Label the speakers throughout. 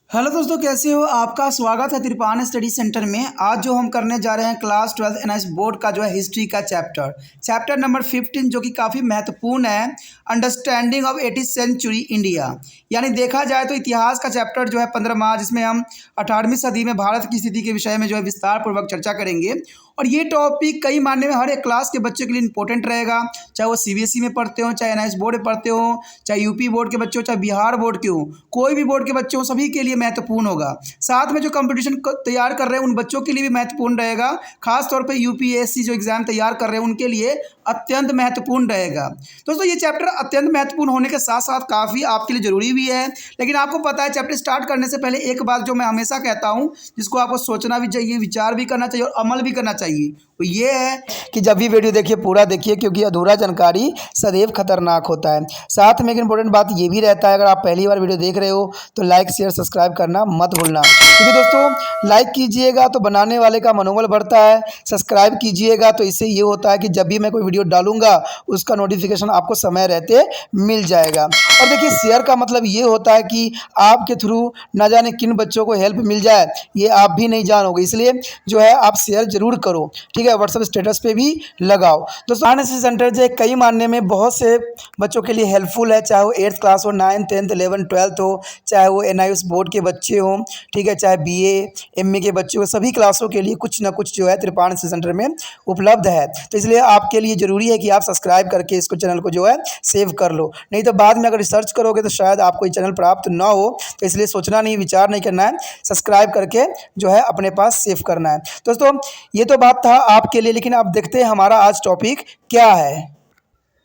Speaker 1: Hello दोस्तों, कैसे हो? आपका स्वागत है त्रिपान स्टडी सेंटर में। आज जो हम करने जा रहे हैं क्लास 12 एनआईएस बोर्ड का जो है हिस्ट्री का चैप्टर नंबर 15, जो कि काफ़ी महत्वपूर्ण है। Understanding of 18th century India, यानी देखा जाए तो इतिहास का चैप्टर जो है 15वां, जिसमें हम 18वीं सदी में भारत की स्थिति के विषय में जो है विस्तार पूर्वक चर्चा करेंगे। और ये टॉपिक कई मायने में हर एक क्लास के बच्चे के लिए इंपॉर्टेंट रहेगा, चाहे वो सीबीएसई में पढ़ते हो, चाहे एनआईएस बोर्ड में पढ़ते हो, चाहे यूपी बोर्ड के बच्चे हो, चाहे बिहार बोर्ड के हो, कोई भी बोर्ड के बच्चे हो, सभी के लिए महत्वपूर्ण होगा। साथ में जो कंपटीशन तैयार कर रहे हैं उन बच्चों के लिए भी महत्वपूर्ण रहेगा। खास तौर पे यूपीएससी जो एग्जाम तैयार कर रहे हैं उनके लिए अत्यंत महत्वपूर्ण रहेगा। दोस्तों, ये चैप्टर अत्यंत महत्वपूर्ण होने के साथ साथ काफ़ी आपके लिए ज़रूरी भी है। लेकिन आपको पता है, चैप्टर स्टार्ट करने से पहले एक बात जो मैं हमेशा कहता हूँ, जिसको आपको सोचना भी चाहिए, विचार भी करना चाहिए और अमल भी करना चाहिए, वो ये है कि जब भी वीडियो देखिए पूरा देखिए, क्योंकि अधूरा जानकारी सदैव खतरनाक होता है। साथ में एक इंपॉर्टेंट बात ये भी रहता है, अगर आप पहली बार वीडियो देख रहे हो तो लाइक शेयर सब्सक्राइब करना मत भूलना, क्योंकि दोस्तों लाइक कीजिएगा तो बनाने वाले का मनोबल बढ़ता है, सब्सक्राइब कीजिएगा तो इससे ये होता है कि जब भी मैं कोई वीडियो डालूंगा उसका नोटिफिकेशन आपको समय रहते मिल जाएगा। और देखिए, शेयर का मतलब ये होता है कि आपके थ्रू न जाने किन बच्चों को हेल्प मिल जाए, ये आप भी नहीं जानोगे, इसलिए जो है आप शेयर जरूर करो, ठीक है। व्हाट्सएप स्टेटस पे भी लगाओ। दोस्तों, एनआईएस सेंटर जो है कई मानने में बहुत से बच्चों के लिए हेल्पफुल है, चाहे वो 8th क्लास हो, 9th 10th 11th 12th हो, चाहे वो एनआईएस बोर्ड के बच्चे हों, ठीक है, चाहे बीए एमए के बच्चे हो, सभी क्लासों के लिए कुछ ना कुछ जो है त्रिपान सेंटर में उपलब्ध है। तो इसलिए आपके लिए ज़रूरी है कि आप सब्सक्राइब करके इसको चैनल को जो है सेव कर लो, नहीं तो बाद में अगर रिसर्च करोगे तो शायद आपको ये चैनल प्राप्त ना हो। तो इसलिए सोचना नहीं, विचार नहीं करना है, सब्सक्राइब करके जो है अपने पास सेव करना है। दोस्तों, ये तो बात था आपके लिए, लेकिन आप देखते हैं हमारा आज टॉपिक क्या है।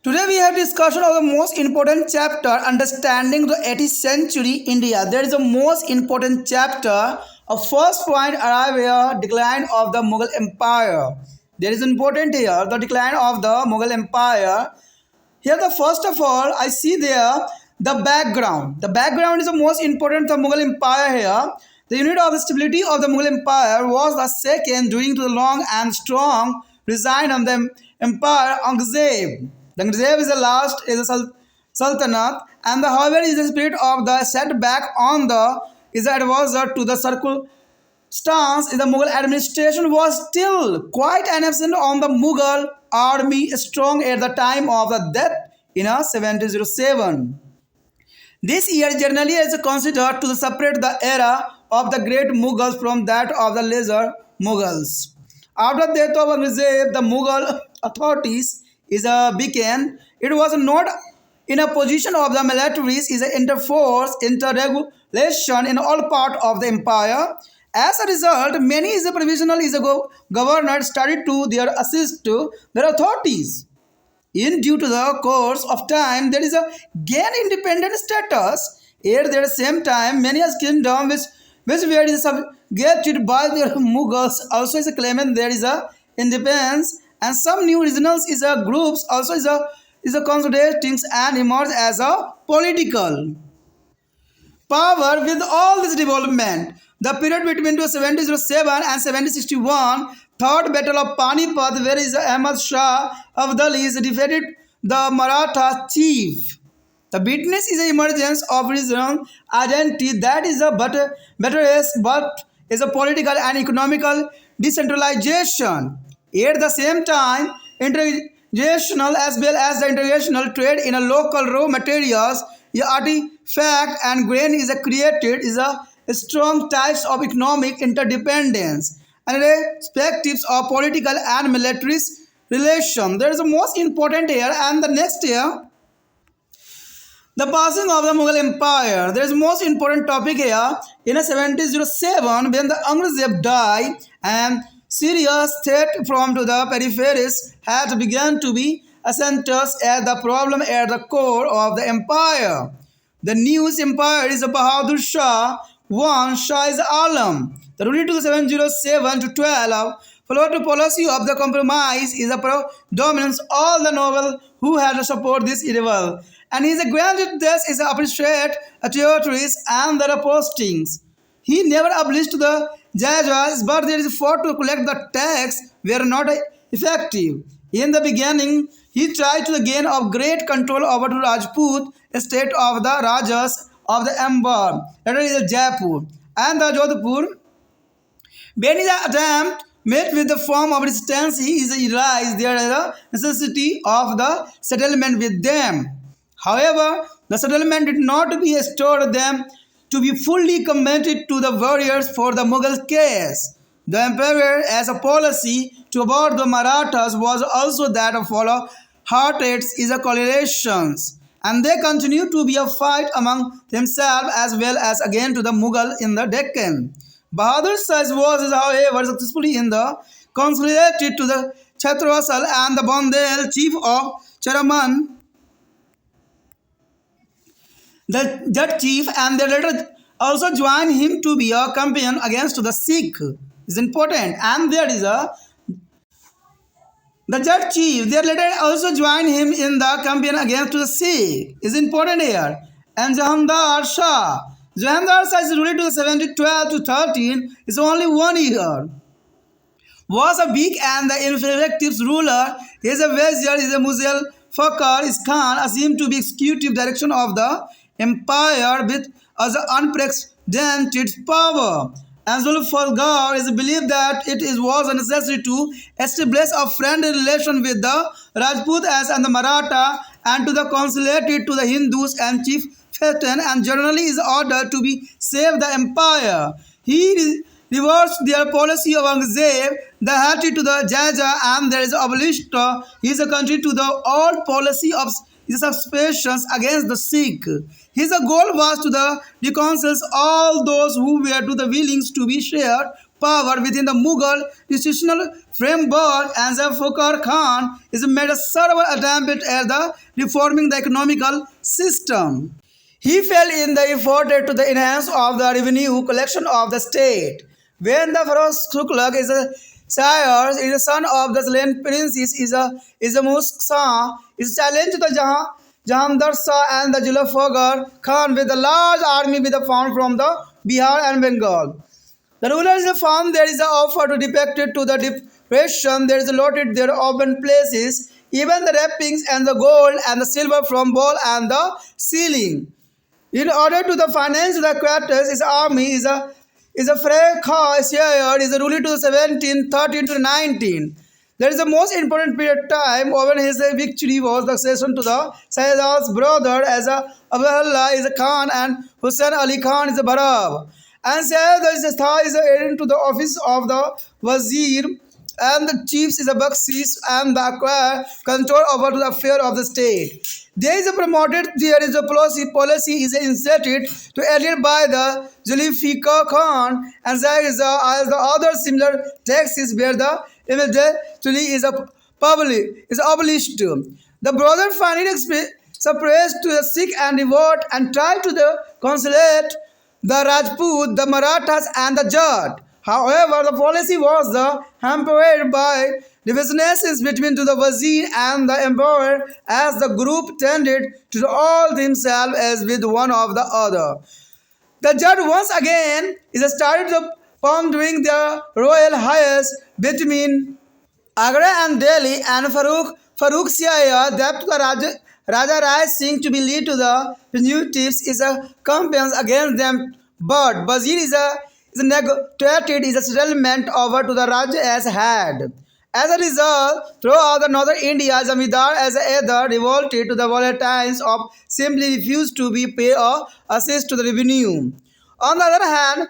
Speaker 1: Today we have discussion of the most important chapter, understanding the 18th century India. There is a most important chapter. A first point arrive here, decline of the Mughal Empire. There is important here, the decline of the Mughal Empire. Here, the first of all, I see there the background. The background is the most important. The Mughal Empire here. The unit of the stability of the Mughal Empire was the second during the long and strong reign of the empire Aurangzeb. The Aurangzeb is the last is the Sultanate, and the however is the spirit of the setback on the is the advisor to the circumstance in the Mughal administration was still quite an absent on the Mughal army strong at the time of the death in 1707. This year generally is considered to separate the era of the great Mughals from that of the lesser Mughals. After the death of Aurangzeb, the Mughal authorities is began. It was not in a position of the militaries is interforce interregulation in all part of the empire. As a result, many is a provisional is a governor started to their assist to their authorities. In due to the course of time, there is a gain independent status. At the same time, many as kingdom which were subjugated by the Mughals also is a claimant there is a independence, and some new regionals is a groups also is a consolidating and emerge as a political power. With all this development, the period between 1707 and 1761, third battle of Panipat, where is Ahmad Shah Abdali is defeated the Maratha chief. The witness is the emergence of regional identity that is a better but is a political and economical decentralization. At the same time, international as well as the international trade in a local raw materials, artifact and grain is created is a strong types of economic interdependence and perspectives of political and military relation. There is the most important here, and the next year, the passing of the Mughal Empire. There is most important topic here. In 1707, when the Aurangzeb died and serious threat from to the peripheries had begun to be accentuated as the problem at the core of the empire. The new empire is Bahadur Shah I Shah Alam. The ruling to 707 to 12 followed the policy of the compromise is a predominance all the noble who had to support this evil. And his granted this is appreciate territories and their postings. He never abolished the Jajas, but there is fought to collect the tax were not effective. In the beginning, he tried to gain of great control over the Rajput state of the Rajas of the emperor. Later is Jaipur and the Jodhpur. When his attempt met with the form of resistance, he is realized there is a necessity of the settlement with them. However, the settlement did not be restored them to be fully committed to the warriors for the Mughal case. The emperor, as a policy to avoid the Marathas, was also that of follow hearted is a coalitions, and they continue to be a fight among themselves as well as again to the Mughal in the Deccan. Bahadur Shah was, however, successfully in the consolidated to the Chhatrasal and the Bandel chief of Charaman, the Jat chief, and they later also joined him to be a companion against the Sikh. Is important, and there is a the Jat chief. They later also joined him in the campaign against the Sikh. Is important here, and Jahandar Shah. Jahandar Shah is ruled to 1712 to 13. Is only 1 year. Was a weak and the ineffective ruler. His vizier is a Muzel Fakar is Khan assumed to be executive direction of the empire with as an unprecedented power. And Zulfikar is believed that was a necessary to establish a friendly relation with the Rajput and the Maratha and to the consulated to the Hindus and chief Fatan and generally is ordered to be save the empire. He reversed their policy of Aurangzeb, the Hatti to the Jaja, and there is abolished his country to the old policy of his suspicions against the Sikh. His goal was to the reconcile all those who were to the willings to be shared power within the Mughal institutional framework, and Zulfikar Khan is made a several attempt at the reforming the economical system. He fell in the effort to the enhance of the revenue collection of the state. When the Feroz Tughlaq is a sire, is a son of the slain princes, is a Musk Shah, is challenged the Jahandar Shah and the Zulfikar Khan with a large army with a found from the Bihar and Bengal. The rulers found there is an offer to depict it to the depression. There is allotted their open places, even the wrappings and the gold and the silver from wall and the ceiling. In order to the finance the quarters, his army is a Frekha Shire is a ruler to the 1713 to 19. There is the most important period of time when his victory was the accession to the Sayyid's brother as a Abdullah is a Khan and Hussain Ali Khan is a Barab. And Sayyid is heading to the office of the Wazir and the chiefs is a Baksis and the acquire control over the affair of the state. There is a promoted, there is a policy is inserted to added by the Zulfikar Khan, and there is as the other similar taxes where the immediately is abolished. The brother finally suppressed to the Sikh and revolt and tried to the consulate the Rajput, the Marathas and the Jat. However, the policy was hampered by divisiveness between the Wazir and the emperor as the group tended to all themselves as with one of the other. The Jat once again is started pondering the royal highest between Agra and Delhi and Farooq Siaya that the Raja Rai Singh to be lead to the fugitives is a campaign against them, but Wazir is negotiated is a settlement over to the Raj as had. As a result, throughout the northern India, Zamindar as either revolted to the volatiles or simply refused to be pay or assist to the revenue. On the other hand,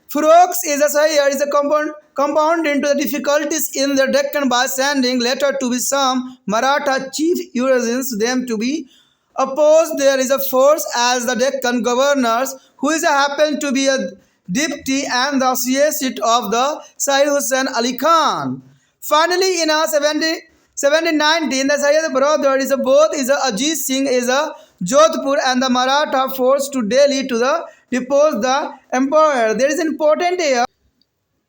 Speaker 1: Furox is a compound into the difficulties in the Deccan by sending letter to be some Maratha chief urging them to be opposed. There is a force as the Deccan governors who is happened to be a deputy and the associate of the Sayyid Hussain Ali Khan. Finally, in 1719, the Sayyid brother is both Ajit Singh is a Jodhpur and the Maratha force to Delhi to the depose the emperor. There is important here.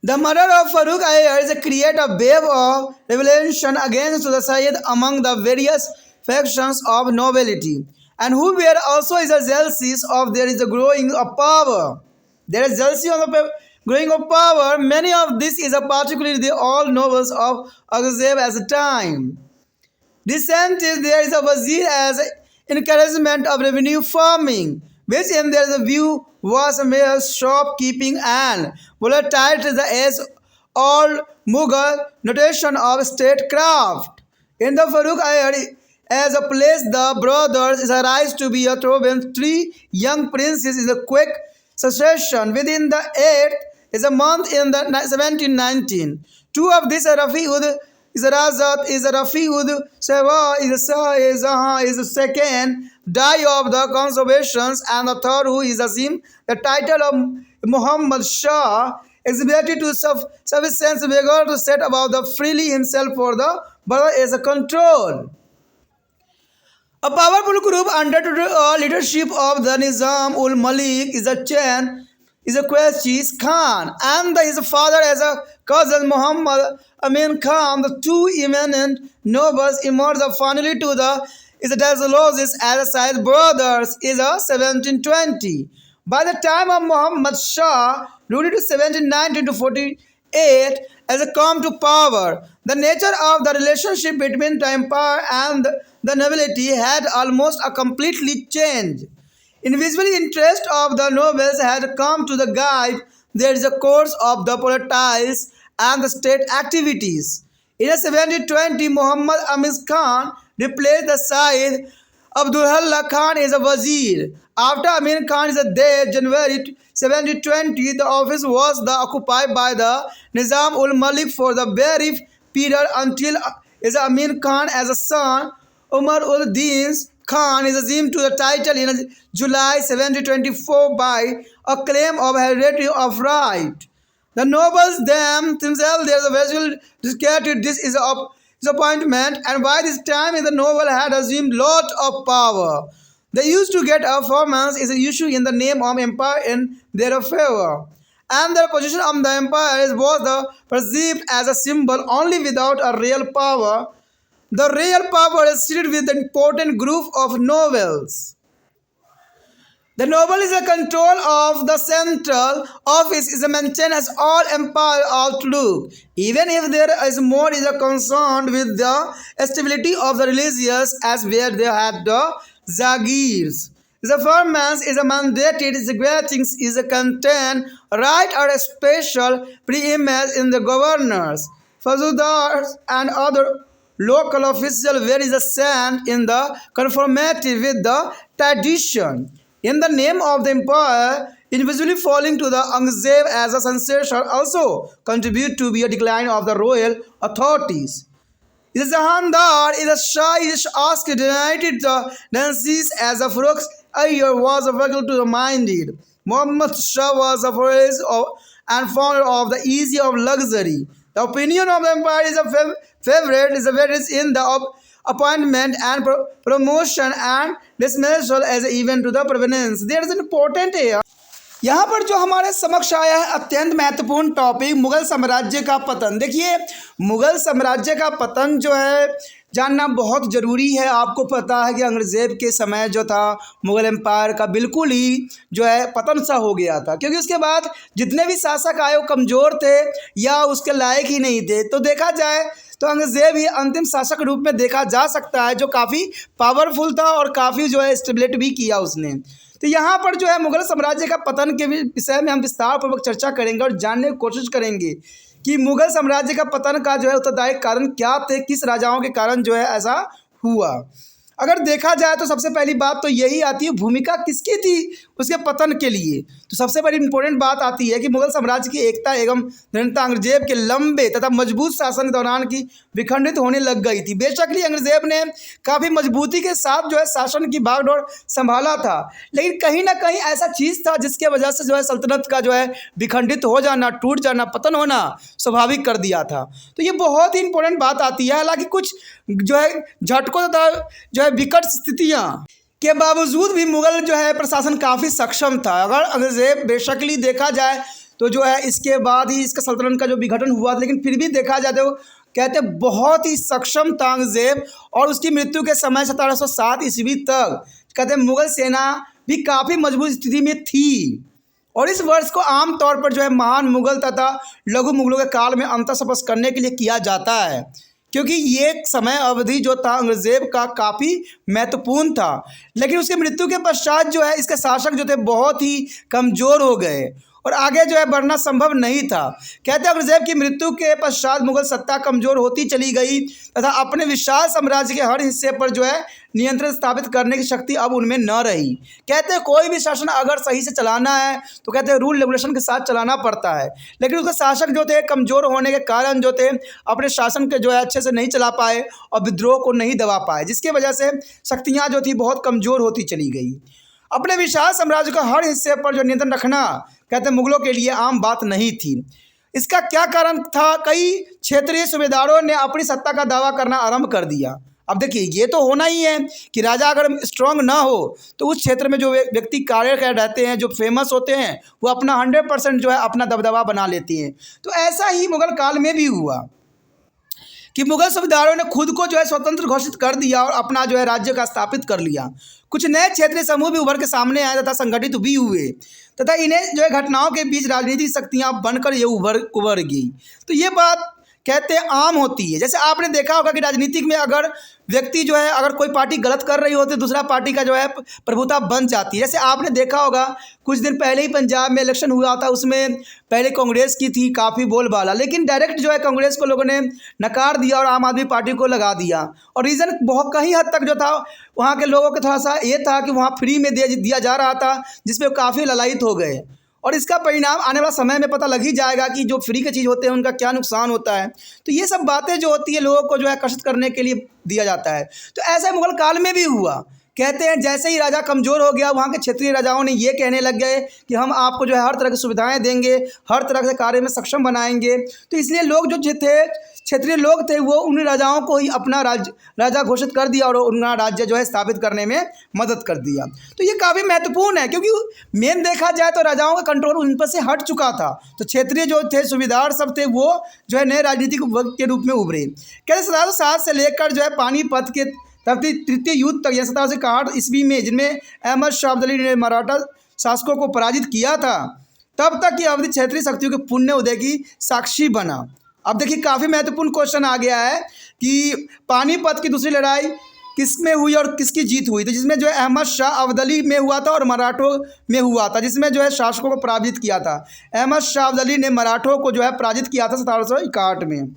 Speaker 1: The murder of Farooq Iyer is a create a wave of revolution against the Sayyid among the various factions of nobility, and who were also is a jealousy of there is a growing of power. There is jealousy of the growing of power. Many of this is a particularly the all novels of Aurangzeb as a time. Recent is there is a Wazir as encouragement of revenue farming. which in their view was mere shopkeeping and volatile as all Mughal notation of statecraft. In the Farooq era, as a place the brothers is arise to be a throne, three young princes is a quick succession. Within the eighth is a month in the 1719. Two of these are Rafi'ud is a Razat, is a Rafi'ud, Seva is a Zaha is the second, die of the conservations, and the third who is Azim. The title of Muhammad Shah exhibited to sufficient vigor to set about the freely himself for the brother as a control. A powerful group under the leadership of the Nizam ul Malik is a Chen, is a Quraysh Khan, and his father as a cousin Muhammad Amin Khan. The two eminent nobles emerged finally to the is a Dazalosis as a side brothers is a 1720. By the time of Muhammad Shah, ruled to 1719 to 48, as a come to power, the nature of the relationship between the empire and the nobility had almost a completely changed. Invisible interest of the nobles had come to the guide. There is a course of the politics and the state activities. In 1720, Muhammad Amin Khan replaced the Sayyid Abdullah Khan as a wazir. After Amin Khan's death, January 1720, the office was occupied by the Nizam ul Malik for the brief period until Amin Khan as a son, Umar ul Din Khan is assumed to the title in July 1724 by a claim of heredity of right. The nobles themselves there is a visual discarded this is a appointment, and by this time the noble had assumed lot of power. They used to get a performance is a issue in the name of empire in their favor, and the position of the empire was perceived as a symbol only without a real power. The real power is seated with an important group of nobles. The noble is a control of the central office is maintained as all empire outlook. Even if there is more is a concerned with the stability of the religious as where they had the zagirs. The performance is a mandated things is a content right or a special preeminence in the governors, fazudars and other local official where is a stand in the conformity with the tradition. In the name of the empire, individually falling to the Aurangzeb as a sensation also contribute to be a decline of the royal authorities. The Jahandar is a Shah is asked united the Nancies as a Farooq Ayyar was a vehicle to the minded. Muhammad Shah was a phrase and founder of the easy of luxury. The opinion of the empire is a favorite is a very in the appointment and promotion and dismissal as even to the provenance. There is an important here. यहाँ पर जो हमारे समक्ष आया है अत्यंत महत्वपूर्ण topic Mughal साम्राज्य का पतन। देखिए मुगल साम्राज्य का पतन जो है जानना बहुत ज़रूरी है। आपको पता है कि औरंगज़ेब के समय जो था मुगल एम्पायर का बिल्कुल ही जो है पतन सा हो गया था, क्योंकि उसके बाद जितने भी शासक आए वो कमज़ोर थे या उसके लायक ही नहीं थे। तो देखा जाए तो औरंगज़ेब ही अंतिम शासक रूप में देखा जा सकता है जो काफ़ी पावरफुल था और काफ़ी जो है स्टेबलेट भी किया उसने। तो यहाँ पर जो है मुगल साम्राज्य का पतन के विषय में हम विस्तारपूर्वक चर्चा करेंगे और जानने की कोशिश करेंगे कि मुगल साम्राज्य का पतन का जो है उत्तरदायी कारण क्या थे, किस राजाओं के कारण जो है ऐसा हुआ। अगर देखा जाए तो सबसे पहली बात तो यही आती है भूमिका किसकी थी उसके पतन के लिए। तो सबसे बड़ी इंपॉर्टेंट बात आती है कि मुगल साम्राज्य की एकता एवं निरंतरता औरंगज़ेब के लंबे तथा मजबूत शासन के दौरान की विखंडित होने लग गई थी। बेशक ही औरंगज़ेब ने काफ़ी मजबूती के साथ जो है शासन की भागदौड़ संभाला था, लेकिन कहीं ना कहीं ऐसा चीज़ था जिसके वजह से जो है सल्तनत का जो है विखंडित हो जाना, टूट जाना, पतन होना स्वाभाविक कर दिया था। तो ये बहुत ही इंपॉर्टेंट बात आती है। हालांकि कुछ जो है झटकों तथा जो है विकट स्थितियाँ के बावजूद भी मुगल जो है प्रशासन काफ़ी सक्षम था। अगर औरंगज़ेब बेशकली देखा जाए तो जो है इसके बाद ही इसका सल्तनत का जो विघटन हुआ, लेकिन फिर भी देखा जाए तो कहते बहुत ही सक्षम था औरंगज़ेब। और उसकी मृत्यु के समय 1707 ईस्वी तक कहते मुगल सेना भी काफ़ी मजबूत स्थिति में थी। और इस वर्ष को आमतौर पर जो है महान मुगल तथा लघु मुगलों के काल में अंतर स्पष्ट करने के लिए किया जाता है, क्योंकि ये समय अवधि जो था औरंगजेब का काफ़ी महत्वपूर्ण था। लेकिन उसकी मृत्यु के पश्चात जो है इसके शासक जो थे बहुत ही कमज़ोर हो गए और आगे जो है बढ़ना संभव नहीं था। कहते हैं औरंगजेब की मृत्यु के पश्चात मुगल सत्ता कमज़ोर होती चली गई तथा अपने विशाल साम्राज्य के हर हिस्से पर जो है नियंत्रण स्थापित करने की शक्ति अब उनमें न रही। कहते हैं कोई भी शासन अगर सही से चलाना है तो कहते हैं रूल रेगुलेशन के साथ चलाना पड़ता है, लेकिन उसके शासक जो थे कमज़ोर होने के कारण जो थे अपने शासन के जो है अच्छे से नहीं चला पाए और विद्रोह को नहीं दबा पाए, जिसकी वजह से शक्तियाँ जो थी बहुत कमज़ोर होती चली गई। अपने विशाल साम्राज्य का हर हिस्से पर जो नियंत्रण रखना कहते हैं मुगलों के लिए आम बात नहीं थी। इसका क्या कारण था? कई क्षेत्रीय सूबेदारों ने अपनी सत्ता का दावा करना आरंभ कर दिया। अब देखिए ये तो होना ही है कि राजा अगर स्ट्रांग ना हो तो उस क्षेत्र में जो व्यक्ति कार्य कर रहते हैं, जो फेमस होते हैं, वो अपना 100% जो है अपना दबदबा बना लेते हैं। तो ऐसा ही मुगल काल में भी हुआ कि मुगल सूबेदारों ने खुद को जो है स्वतंत्र घोषित कर दिया और अपना जो है राज्य का स्थापित कर लिया। कुछ नए क्षेत्रीय समूह भी उभर के सामने आए तथा संगठित भी हुए तथा इन्हें जो है घटनाओं के बीच राजनीतिक शक्तियाँ बनकर ये उभर गई। तो ये बात कहते हैं आम होती है। जैसे आपने देखा होगा कि राजनीतिक में अगर व्यक्ति जो है अगर कोई पार्टी गलत कर रही होती है दूसरा पार्टी का जो है प्रभुता बन जाती है। जैसे आपने देखा होगा कुछ दिन पहले ही पंजाब में इलेक्शन हुआ था, उसमें पहले कांग्रेस की थी काफ़ी बोलबाला, लेकिन डायरेक्ट जो है कांग्रेस को लोगों ने नकार दिया और आम आदमी पार्टी को लगा दिया। और रीज़न बहुत कहीं हद तक जो था वहाँ के लोगों का थोड़ा सा ये था कि वहाँ फ्री में दिया जा रहा था, जिसमें काफ़ी ललायित हो गए। और इसका परिणाम आने वाला समय में पता लग ही जाएगा कि जो फ्री की चीज़ होते हैं उनका क्या नुकसान होता है। तो ये सब बातें जो होती है लोगों को जो है आकर्षित करने के लिए दिया जाता है। तो ऐसा मुगल काल में भी हुआ। कहते हैं जैसे ही राजा कमज़ोर हो गया वहाँ के क्षेत्रीय राजाओं ने ये कहने लग गए कि हम आपको जो है हर तरह की सुविधाएं देंगे, हर तरह से कार्य में सक्षम बनाएंगे। तो इसलिए लोग जो थे क्षेत्रीय लोग थे वो उन राजाओं को ही अपना राजा घोषित कर दिया और उनका राज्य जो है स्थापित करने में मदद कर दिया। तो ये काफ़ी महत्वपूर्ण है क्योंकि मेन देखा जाए तो राजाओं का कंट्रोल उन पर से हट चुका था। तो क्षेत्रीय जो थे सूबेदार सब थे वो जो है नए राजनीतिक वर्ग के रूप में उभरे। कहते 1707 से लेकर जो है पानीपत के तृतीय युद्ध तक या 1768 ईस्वी में जिनमें अहमद शाह अब्दाली ने मराठा शासकों को पराजित किया था, तब तक की अवधि क्षेत्रीय शक्तियों के पुण्य उदय की साक्षी बना। अब देखिए काफ़ी महत्वपूर्ण क्वेश्चन आ गया है कि पानीपत की दूसरी लड़ाई किस में हुई और किसकी जीत हुई थी, जिसमें जो है अहमद शाह अब्दाली में हुआ था और मराठों में हुआ था, जिसमें जो है शासकों को पराजित किया था। अहमद शाह अब्दाली ने मराठों को जो है पराजित किया था 1761 में।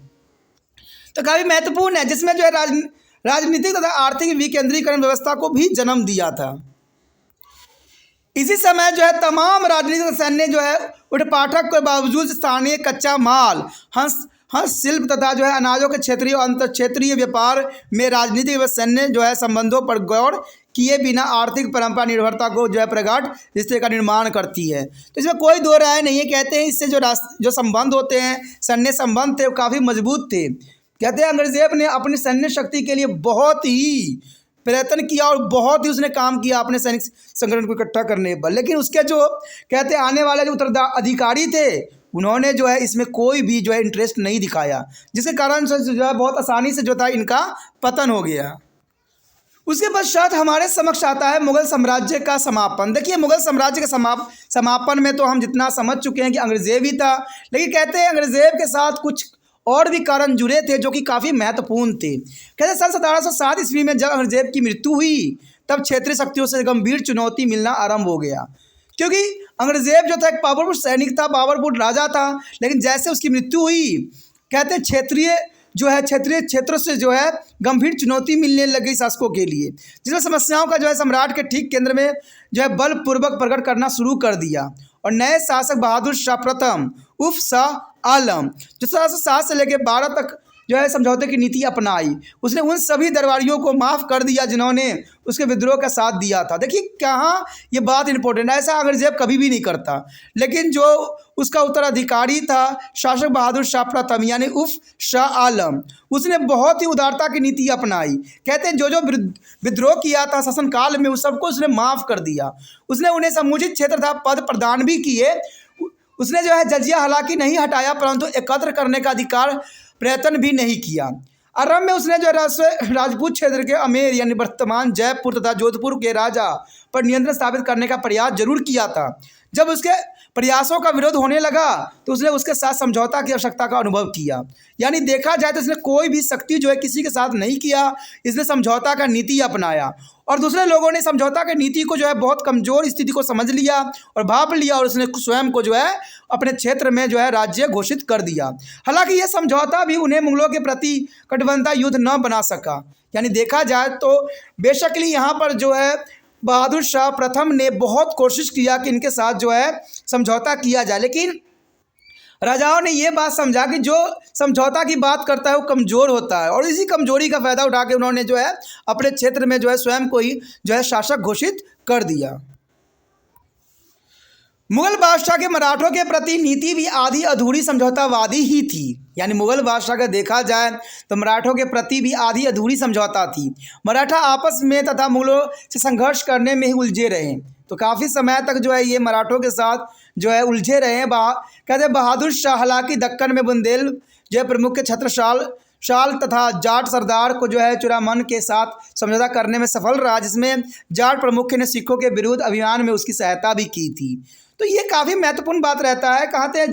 Speaker 1: तो काफ़ी महत्वपूर्ण है, जिसमें जो है राजनीतिक तथा आर्थिक विकेंद्रीकरण व्यवस्था को भी जन्म दिया था। इसी समय जो है तमाम राजनीतिक सैन्य जो है उठपाठक के बावजूद स्थानीय कच्चा माल, हस्तशिल्प तथा जो है अनाजों के क्षेत्रीय और अंतर क्षेत्रीय व्यापार में राजनीतिक व सैन्य जो है संबंधों पर गौर किए बिना आर्थिक परंपरा निर्भरता को जो है प्रगाढ़ रिश्ते का निर्माण करती है। तो इसमें कोई दो राय नहीं है। कहते हैं इससे जो संबंध होते हैं सैन्य संबंध थे वो काफ़ी मजबूत थे। कहते हैं औरंगजेब ने अपनी सैन्य शक्ति के लिए बहुत ही प्रयत्न किया और बहुत ही उसने काम किया अपने सैनिक संगठन को इकट्ठा करने पर, लेकिन उसके जो कहते हैं आने वाले जो उत्तराधिकारी थे उन्होंने जो है इसमें कोई भी जो है इंटरेस्ट नहीं दिखाया, जिसके कारण से जो है बहुत आसानी से जो था इनका पतन हो गया। उसके पश्चात हमारे समक्ष आता है मुगल साम्राज्य का समापन। देखिए मुगल साम्राज्य के समापन में तो हम जितना समझ चुके हैं कि औरंगजेब ही था, लेकिन कहते हैं औरंगजेब के साथ कुछ और भी कारण जुड़े थे जो कि काफ़ी महत्वपूर्ण थे। कहते सन 1707 ईस्वी में जब औरंगजेब की मृत्यु हुई तब क्षेत्रीय शक्तियों से गंभीर चुनौती मिलना आरंभ हो गया, क्योंकि औरंगजेब जो था एक पावरफुल सैनिक था, पावरफुल राजा था, लेकिन जैसे उसकी मृत्यु हुई कहते हैं क्षेत्रीय क्षेत्रों से जो है गंभीर चुनौती मिलने लगी शासकों के लिए, जिसमें समस्याओं का जो है सम्राट के ठीक केंद्र में जो है बलपूर्वक प्रकट करना शुरू कर दिया। और नए शासक बहादुर शाह प्रथम उर्फ शाह आलम जो 1707 से लेकर 12 तक जो है समझौते की नीति अपनाई, उसने उन सभी दरबारियों को माफ़ कर दिया जिन्होंने उसके विद्रोह का साथ दिया था। देखिए कहाँ ये बात इंपॉर्टेंट है, ऐसा औरंगजेब कभी भी नहीं करता, लेकिन जो उसका उत्तराधिकारी था शासक बहादुर शाह प्रथम यानी उर्फ शाह आलम, उसने बहुत ही उदारता की नीति अपनाई। कहते हैं जो विद्रोह किया था शासनकाल में उस सबको उसने माफ़ कर दिया। उसने उन्हें समुचित क्षेत्र था पद प्रदान भी किए। उसने जो है जजिया हालांकि नहीं हटाया, परंतु एकत्र करने का अधिकार प्रयत्न भी नहीं किया। आरंभ में उसने जो राजपूत क्षेत्र के अमेर यानी वर्तमान जयपुर तथा जोधपुर के राजा पर नियंत्रण स्थापित करने का प्रयास जरूर किया था, जब उसके प्रयासों का विरोध होने लगा तो उसने उसके साथ समझौता की आवश्यकता का अनुभव किया। यानी देखा जाए तो इसने कोई भी सख्ती जो है किसी के साथ नहीं किया, इसने समझौता का नीति अपनाया। और दूसरे लोगों ने समझौता की नीति को जो है बहुत कमज़ोर स्थिति को समझ लिया और भांप लिया और उसने स्वयं को जो है अपने क्षेत्र में जो है राज्य घोषित कर दिया। हालांकि यह समझौता भी उन्हें मुगलों के प्रति कटबंधा युद्ध न बना सका। यानी देखा जाए तो बेशकली यहाँ पर जो है बहादुर शाह प्रथम ने बहुत कोशिश किया कि इनके साथ जो है समझौता किया जाए, लेकिन राजाओं ने ये बात समझा कि जो समझौता की बात करता है वो कमज़ोर होता है, और इसी कमजोरी का फ़ायदा उठा के उन्होंने जो है अपने क्षेत्र में जो है स्वयं को ही जो है शासक घोषित कर दिया। मुगल बादशाह के मराठों के प्रति नीति भी आधी अधूरी समझौतावादी ही थी। यानी मुगल बादशाह का देखा जाए तो मराठों के प्रति भी आधी अधूरी समझौता थी। मराठा आपस में तथा मुगलों से संघर्ष करने में ही उलझे रहे, तो काफ़ी समय तक जो है ये मराठों के साथ जो है उलझे रहे। कहते बहादुर शाह हालांकि दक्कन में बुंदेल जो है प्रमुख के छत्रसाल शाल तथा जाट सरदार को जो है चुरामन के साथ समझौता करने में सफल रहा, जिसमें जाट प्रमुख ने सिखों के विरुद्ध अभियान में उसकी सहायता भी की थी। तो ये काफ़ी महत्वपूर्ण बात रहता है। कहते हैं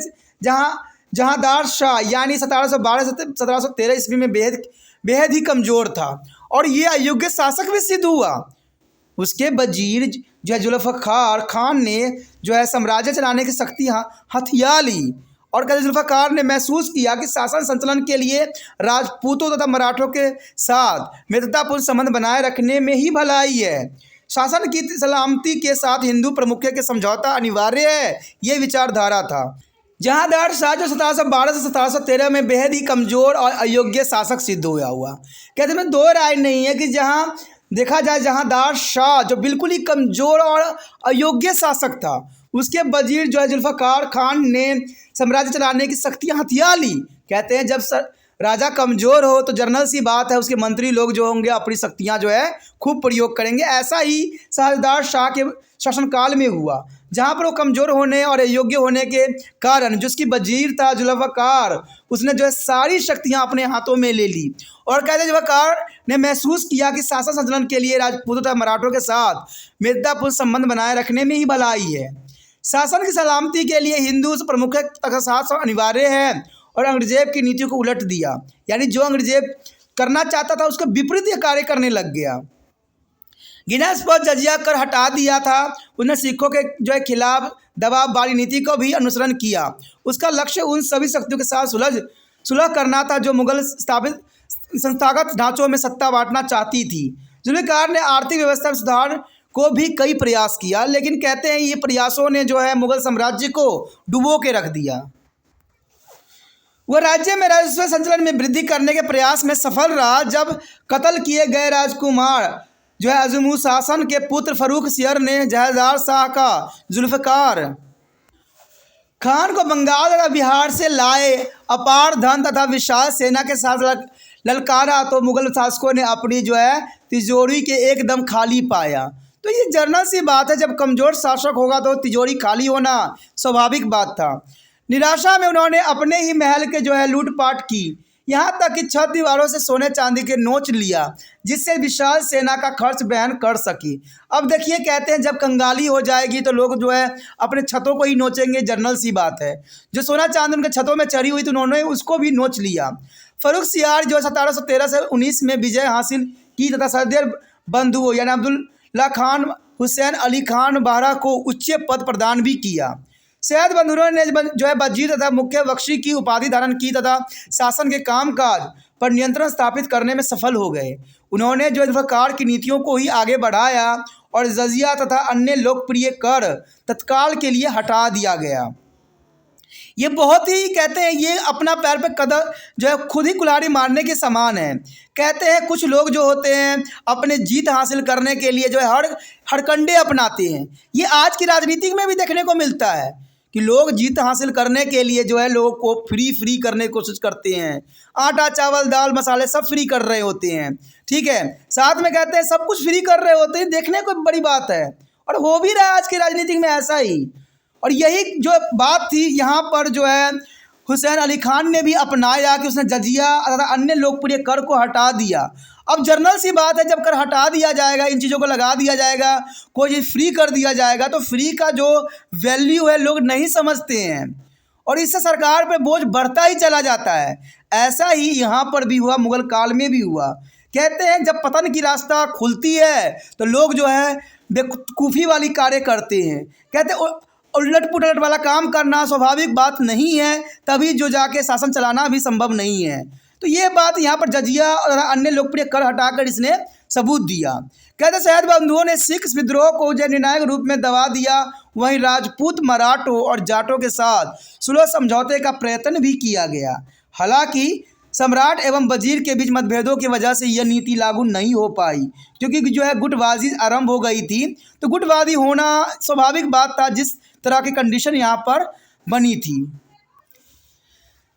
Speaker 1: जहांदार शाह यानी 1712 से 1713 ईस्वी में बेहद ही कमज़ोर था और ये अयोग्य शासक भी सिद्ध हुआ। उसके वजीर जो है जुल्फ़िकार खान ने जो है साम्राज्य चलाने की शक्ति हथिया ली, और कहते जुल्फ़िकार ने महसूस किया कि शासन संचालन के लिए राजपूतों तथा मराठों के साथ मित्रतापूर्ण संबंध बनाए रखने में ही भलाई है। शासन की सलामती के साथ हिंदू प्रमुख के समझौता अनिवार्य है, ये विचारधारा था। जहांदार शाह जो 1712 से 1713 में बेहद ही कमज़ोर और अयोग्य शासक सिद्ध हुआ। कहते में दो राय नहीं है कि जहाँ देखा जाए जहांदार शाह जो बिल्कुल ही कमज़ोर और अयोग्य शासक था, उसके वजीर जो है जुल्फ़िकार खान ने साम्राज्य चलाने की शक्तियाँ हथिया ली। कहते हैं जब राजा कमज़ोर हो तो जर्नल सी बात है उसके मंत्री लोग जो होंगे अपनी शक्तियाँ जो है खूब प्रयोग करेंगे। ऐसा ही शाहजदार शाह के शासनकाल में हुआ, जहाँ पर वो कमज़ोर होने और अयोग्य होने के कारण जो उसकी वजीर था जुल्फ़िकार, उसने जो है सारी शक्तियाँ अपने हाथों में ले ली। और कहते जुल्फ़िकार ने महसूस किया कि शासन संचालन के लिए राजपूतों तथा मराठों के साथ मित्रतापूर्ण संबंध बनाए रखने में ही भलाई है। शासन की सलामती के लिए हिंदू प्रमुख तथा शासन अनिवार्य है, और अंग्रेजेब की नीति को उलट दिया। यानी जो अंग्रेजेब करना चाहता था उसके विपरीत यह कार्य करने लग गया। गिनेस पर जजिया कर हटा दिया था। उसने सिखों के जो है खिलाफ दबाव वाली नीति को भी अनुसरण किया। उसका लक्ष्य उन सभी शक्तियों के साथ सुलह करना था जो मुगल स्थापित संस्थागत ढांचों में सत्ता बांटना चाहती थी। जुल्फ़िकार ने आर्थिक व्यवस्था में सुधार को भी कई प्रयास किया, लेकिन कहते हैं ये प्रयासों ने जो है मुगल साम्राज्य को डुबो के रख दिया। वह राज्य में राजस्व संचालन में वृद्धि करने के प्रयास में सफल रहा। जब कत्ल किए गए राजकुमार जो है अज़मुशासन के पुत्र फर्रुख सियर ने जहांदार शाह का जुल्फ़िकार खान को बंगाल तथा बिहार से लाए अपार धन तथा विशाल सेना के साथ ललकारा, तो मुगल शासकों ने अपनी जो है तिजोरी के एकदम खाली पाया। तो ये जर्नल सी बात है, जब कमज़ोर शासक होगा तो तिजोरी खाली होना स्वाभाविक बात था। निराशा में उन्होंने अपने ही महल के जो है लूटपाट की, यहाँ तक कि छत दीवारों से सोने चांदी के नोच लिया, जिससे विशाल सेना का खर्च बहन कर सकी। अब देखिए कहते हैं जब कंगाली हो जाएगी तो लोग जो है अपने छतों को ही नोचेंगे, जर्नल सी बात है। जो सोना चांदी उनके छतों में चढ़ी हुई तो उन्होंने उसको भी नोच लिया। फर्रुख सियार जो 1713 से 19 में विजय हासिल की तथा सरदार बंधुओं यानी अब्दुल्ला खान हुसैन अली खान बाहरा को उच्च पद प्रदान भी किया। सैयद बंधुओं ने जो है वजीर तथा मुख्य बख्शी की उपाधि धारण की तथा शासन के कामकाज पर नियंत्रण स्थापित करने में सफल हो गए। उन्होंने जो जुल्फ़िकार की नीतियों को ही आगे बढ़ाया और जजिया तथा अन्य लोकप्रिय कर तत्काल के लिए हटा दिया गया। ये बहुत ही कहते हैं ये अपना पैर पे कदम जो है खुद ही कुल्हाड़ी मारने के समान है। कहते हैं कुछ लोग जो होते हैं अपने जीत हासिल करने के लिए जो है हड़कंडे अपनाते हैं। ये आज की राजनीति में भी देखने को मिलता है कि लोग जीत हासिल करने के लिए जो है लोगों को फ्री करने की कोशिश करते हैं। आटा चावल दाल मसाले सब फ्री कर रहे होते हैं, ठीक है, साथ में कहते हैं सब कुछ फ्री कर रहे होते हैं। देखने को बड़ी बात है और हो भी रहा है आज की राजनीति में ऐसा ही। और यही जो बात थी यहाँ पर जो है हुसैन अली खान ने भी अपनाया कि उसने जजिया तथा अन्य लोकप्रिय कर को हटा दिया। अब जर्नल सी बात है, जब कर हटा दिया जाएगा, इन चीज़ों को लगा दिया जाएगा, कोई चीज़ फ्री कर दिया जाएगा, तो फ्री का जो वैल्यू है लोग नहीं समझते हैं और इससे सरकार पे बोझ बढ़ता ही चला जाता है। ऐसा ही यहाँ पर भी हुआ, मुगल काल में भी हुआ। कहते हैं जब पतन की रास्ता खुलती है तो लोग जो है बेवकूफ़ी वाली कार्य करते हैं। कहते हैं उलट पुलट वाला काम करना स्वाभाविक बात नहीं है, तभी जो जाके शासन चलाना भी संभव नहीं है। तो ये बात यहाँ पर जजिया और अन्य लोकप्रिय कर हटाकर इसने सबूत दिया। कहते सैयद बंधुओं ने सिख विद्रोह को जो निर्णायक रूप में दबा दिया, वहीं राजपूत, मराठों और जाटों के साथ सुलह समझौते का प्रयत्न भी किया गया। हालांकि सम्राट एवं वजीर के बीच मतभेदों की वजह से यह नीति लागू नहीं हो पाई, क्योंकि जो है गुटबाजी आरंभ हो गई थी। तो गुटबाजी होना स्वाभाविक बात था, जिस तरह की कंडीशन यहाँ पर बनी थी।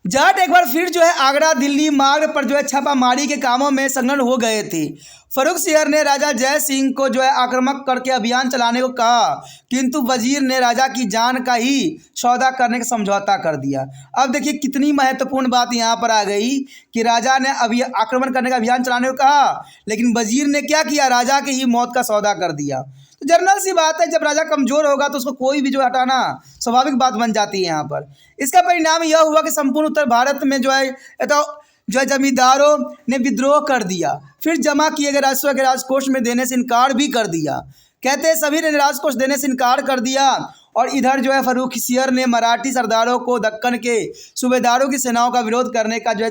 Speaker 1: जाट एक बार फिर जो है आगरा दिल्ली मार्ग पर जो है छापामारी के कामों में संलग्न हो गए थे। फर्रुखसियर ने राजा जय सिंह को जो है आक्रामक करके अभियान चलाने को कहा, किंतु वजीर ने राजा की जान का ही सौदा करने का समझौता कर दिया। अब देखिए कितनी महत्वपूर्ण बात यहाँ पर आ गई कि राजा ने अभी आक्रमण करने का अभियान चलाने को कहा, लेकिन वजीर ने क्या किया, राजा की ही मौत का सौदा कर दिया। तो जनरल सी बात है, जब राजा कमज़ोर होगा तो उसको कोई भी जो हटाना स्वाभाविक बात बन जाती है यहाँ पर। इसका परिणाम यह हुआ कि संपूर्ण उत्तर भारत में जो है जमींदारों ने विद्रोह कर दिया, फिर जमा किए गए राजस्व के राजकोष में देने से इनकार भी कर दिया। कहते हैं सभी ने राजकोष देने से इनकार कर दिया और इधर जो है फर्रुखसियर ने मराठी सरदारों को दक्कन के सूबेदारों की सेनाओं का विरोध करने का जो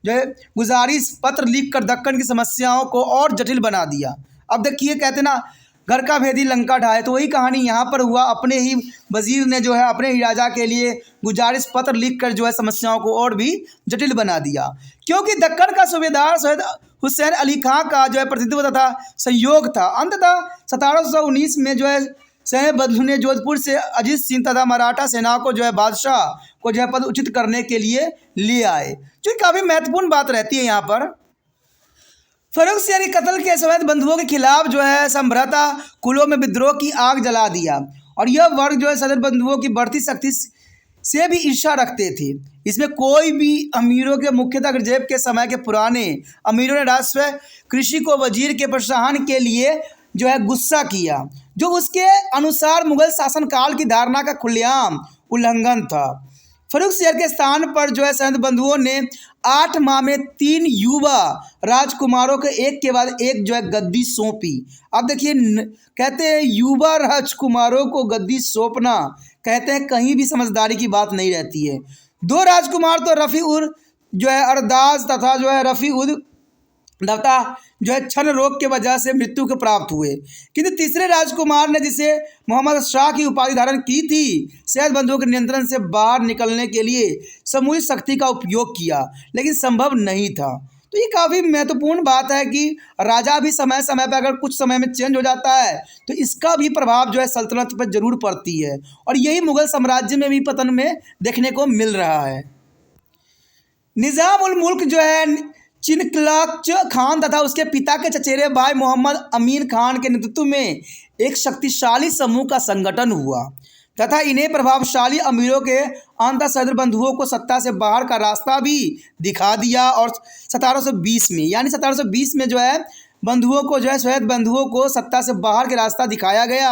Speaker 1: है गुजारिश पत्र लिख कर दक्कन की समस्याओं को और जटिल बना दिया। अब देखिए कहते ना घर का भेदी लंका ढाए, तो वही कहानी यहाँ पर हुआ। अपने ही वजीर ने जो है अपने ही राजा के लिए गुजारिश पत्र लिखकर जो है समस्याओं को और भी जटिल बना दिया, क्योंकि दक्कन का सूबेदार सैयद हुसैन अली खां का जो है प्रतिनिधित्व तथा सहयोग था। अंततः 1719 में जो है सैयद बदलू ने जोधपुर से अजीत सिंह तथा मराठा सेना को जो है बादशाह को जो है पद उचित करने के लिए ले आए, जो काफ़ी महत्वपूर्ण बात रहती है यहाँ पर। फर्रुखसियर के कत्ल के सैयद बंधुओं के खिलाफ जो है संभ्रता कुलों में विद्रोह की आग जला दिया, और यह वर्ग जो है सैयद बंधुओं की बढ़ती शक्ति से भी ईर्ष्या रखते थे। इसमें कोई भी अमीरों के मुख्यतः औरंगजेब के समय के पुराने अमीरों ने राजस्व कृषि को वजीर के प्रोत्साहन के लिए जो है गुस्सा किया, जो उसके अनुसार मुगल शासनकाल की धारणा का खुलेआम उल्लंघन था। फर्रुखसियर के स्थान पर जो है सैयद बंधुओं ने 8 माह में 3 युवा राजकुमारों को एक के बाद एक जो है गद्दी सौंपी। अब देखिए कहते हैं युवा राजकुमारों को गद्दी सौंपना, कहते हैं कहीं भी समझदारी की बात नहीं रहती है। 2 राजकुमार तो रफ़ी उर जो है अरदास तथा जो है रफ़ी उद दफ्ता जो है छन रोग के वजह से मृत्यु को प्राप्त हुए, किंतु तीसरे राजकुमार ने जिसे मोहम्मद शाह की उपाधि धारण की थी, सैयद बंधुओं के नियंत्रण से बाहर निकलने के लिए सामूहिक शक्ति का उपयोग किया, लेकिन संभव नहीं था। तो ये काफ़ी महत्वपूर्ण बात है कि राजा भी समय समय पर अगर कुछ समय में चेंज हो जाता है तो इसका भी प्रभाव जो है सल्तनत पर जरूर पड़ती है, और यही मुगल साम्राज्य में भी पतन में देखने को मिल रहा है। निज़ाम उल मुल्क जो है चिनकलाच खान तथा उसके पिता के चचेरे भाई मोहम्मद अमीन खान के नेतृत्व में एक शक्तिशाली समूह का संगठन हुआ तथा इन्हें प्रभावशाली अमीरों के अंतः सैयद बंधुओं को सत्ता से बाहर का रास्ता भी दिखा दिया। और 1720 में यानी 1720 में जो है बंधुओं को जो है सैयद बंधुओं को सत्ता से बाहर के रास्ता दिखाया गया,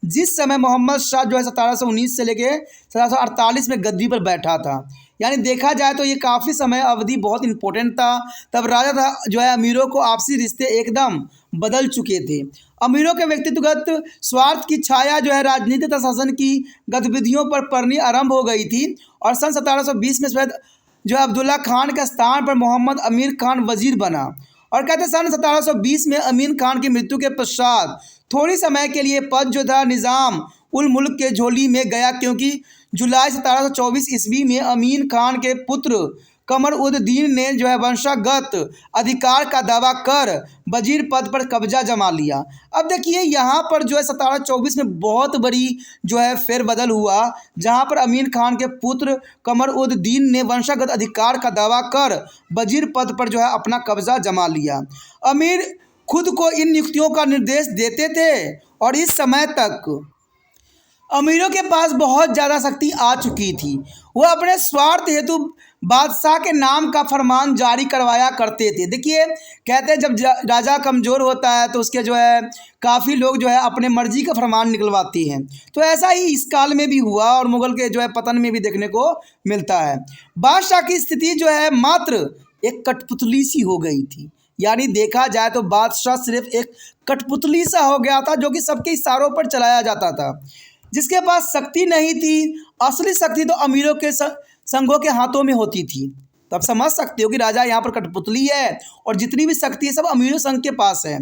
Speaker 1: जिस समय मोहम्मद शाह जो है 1719 से लेकर 1748 में गद्दी पर बैठा था। यानी देखा जाए तो ये काफ़ी समय अवधि बहुत इंपॉर्टेंट था। तब राजा था जो है अमीरों को आपसी रिश्ते एकदम बदल चुके थे। अमीरों के व्यक्तिगत स्वार्थ की छाया जो है राजनीति तथा शासन की गतिविधियों पर पड़नी आरंभ हो गई थी, और सन 1720 में सैयद जो है अब्दुल्ला खान के स्थान पर मोहम्मद अमीर खान वजीर बना। और कहते सन 1720 में अमीन खान की मृत्यु के पश्चात थोड़ी समय के लिए पद जो था निज़ाम उल मुल्क के झोली में गया, क्योंकि जुलाई 1724 ईस्वी में अमीन खान के पुत्र कमर उद दीन ने जो है वंशागत अधिकार का दावा कर वजीर पद पर कब्जा जमा लिया। अब देखिए यहाँ पर जो है 1724 में बहुत बड़ी जो है फेरबदल हुआ, जहाँ पर अमीन खान के पुत्र कमर उद दीन ने वंशागत अधिकार का दावा कर वजीर पद पर जो है अपना कब्जा जमा लिया। अमीर खुद को इन नियुक्तियों का निर्देश देते थे और इस समय तक अमीरों के पास बहुत ज़्यादा शक्ति आ चुकी थी। वह अपने स्वार्थ हेतु बादशाह के नाम का फरमान जारी करवाया करते थे। देखिए, कहते हैं जब राजा कमज़ोर होता है तो उसके जो है काफ़ी लोग जो है अपने मर्जी का फरमान निकलवाते हैं। तो ऐसा ही इस काल में भी हुआ और मुग़ल के जो है पतन में भी देखने को मिलता है। बादशाह की स्थिति जो है मात्र एक कठपुतली सी हो गई थी। यानी देखा जाए तो बादशाह सिर्फ एक कठपुतली सा हो गया था जो कि सबके इशारों पर चलाया जाता था, जिसके पास शक्ति नहीं थी। असली शक्ति तो अमीरों के संघों के हाथों में होती थी। तब समझ सकते हो कि राजा यहाँ पर कठपुतली है और जितनी भी शक्ति है सब अमीरों संघ के पास है।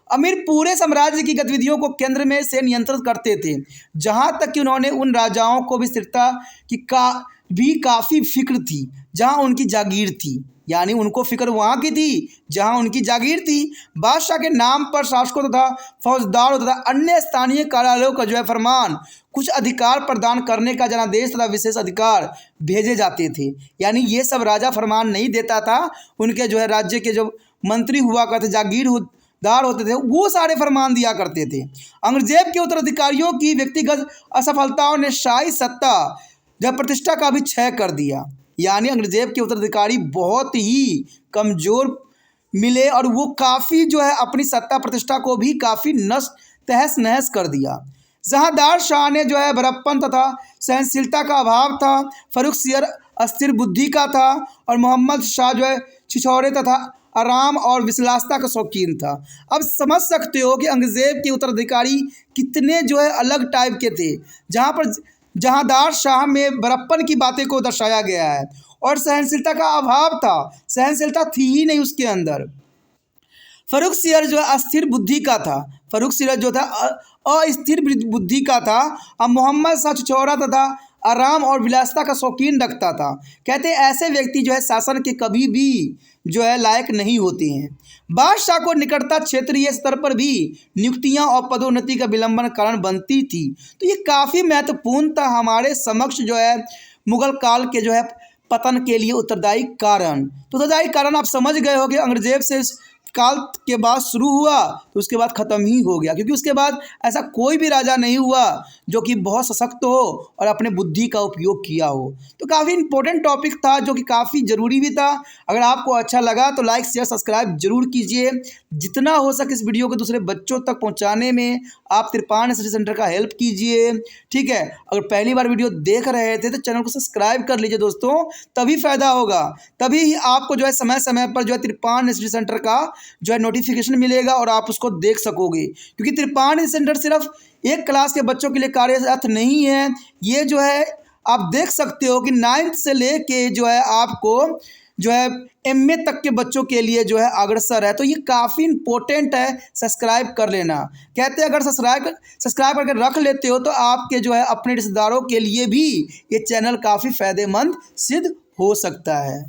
Speaker 1: अमीर पूरे साम्राज्य की गतिविधियों को केंद्र में से नियंत्रित करते थे, जहाँ तक कि उन्होंने उन राजाओं को भी स्थिरता की भी काफ़ी फिक्र थी जहाँ उनकी जागीर थी। यानी उनको फिक्र वहाँ की थी जहाँ उनकी जागीर थी। बादशाह के नाम पर शासकों तथा फौजदारों तथा अन्य स्थानीय कार्यालयों का जो है फरमान कुछ अधिकार प्रदान करने का जनादेश तथा विशेष अधिकार भेजे जाते थे। यानी ये सब राजा फरमान नहीं देता था, उनके जो है राज्य के जो मंत्री हुआ करते, जागीरदार होते थे, वो सारे फरमान दिया करते थे। औरंगजेब के उत्तराधिकारियों की व्यक्तिगत असफलताओं ने शाही सत्ता जब प्रतिष्ठा का भी क्षय कर दिया। यानी औरंगजेब के उत्तराधिकारी बहुत ही कमज़ोर मिले और वो काफ़ी जो है अपनी सत्ता प्रतिष्ठा को भी काफ़ी तहस नहस कर दिया। जहांदार शाह ने जो है बड़प्पन तथा सहनशीलता का अभाव था। फर्रुखसियर अस्थिर बुद्धि का था और मोहम्मद शाह जो है छिछोरे तथा आराम और विलासिता का शौकीन था। अब समझ सकते हो कि औरंगजेब के उत्तराधिकारी कितने जो है अलग टाइप के थे। जहाँ पर जहांदार शाह में बड़प्पन की बातें को दर्शाया गया है और सहनशीलता का अभाव था, सहनशीलता थी ही नहीं उसके अंदर। फर्रुखसियर जो है अस्थिर बुद्धि का था, फर्रुखसियर जो था अस्थिर बुद्धि का था। अब मोहम्मद शाह छिछोरा तथा आराम और विलासिता का शौकीन रखता था। कहते हैं ऐसे व्यक्ति जो है शासन के कभी भी जो है लायक नहीं होते हैं। बादशाह को निकटता क्षेत्रीय स्तर पर भी नियुक्तियां और पदोन्नति का विलंबन कारण बनती थी। तो ये काफ़ी महत्वपूर्ण था हमारे समक्ष जो है मुग़ल काल के जो है पतन के लिए उत्तरदायी कारण। तो उत्तरदायी कारण आप समझ गए हो कि औरंगजेब से काल के बाद शुरू हुआ तो उसके बाद ख़त्म ही हो गया, क्योंकि उसके बाद ऐसा कोई भी राजा नहीं हुआ जो कि बहुत सशक्त हो और अपने बुद्धि का उपयोग किया हो। तो काफ़ी इंपॉर्टेंट टॉपिक था जो कि काफ़ी ज़रूरी भी था। अगर आपको अच्छा लगा तो लाइक शेयर सब्सक्राइब जरूर कीजिए। जितना हो सके इस वीडियो को दूसरे बच्चों तक पहुँचाने में आप तिरपान स्टडी सेंटर का हेल्प कीजिए, ठीक है। अगर पहली बार वीडियो देख रहे थे तो चैनल को सब्सक्राइब कर लीजिए दोस्तों, तभी फ़ायदा होगा, तभी ही आपको जो है समय समय पर जो है तिरपान स्टडी सेंटर का जो है नोटिफिकेशन मिलेगा और आप उसको देख सकोगे। क्योंकि तिरपान सेंटर सिर्फ एक क्लास के बच्चों के लिए कार्यरत नहीं है, ये जो है आप देख सकते हो कि 9th से लेके जो है आपको जो है MA तक के बच्चों के लिए जो है अग्रसर है। तो ये काफ़ी इंपॉर्टेंट है, सब्सक्राइब कर लेना। कहते हैं अगर सब्सक्राइब करके रख लेते हो तो आपके जो है अपने रिश्तेदारों के लिए भी ये चैनल काफ़ी फ़ायदेमंद सिद्ध हो सकता है।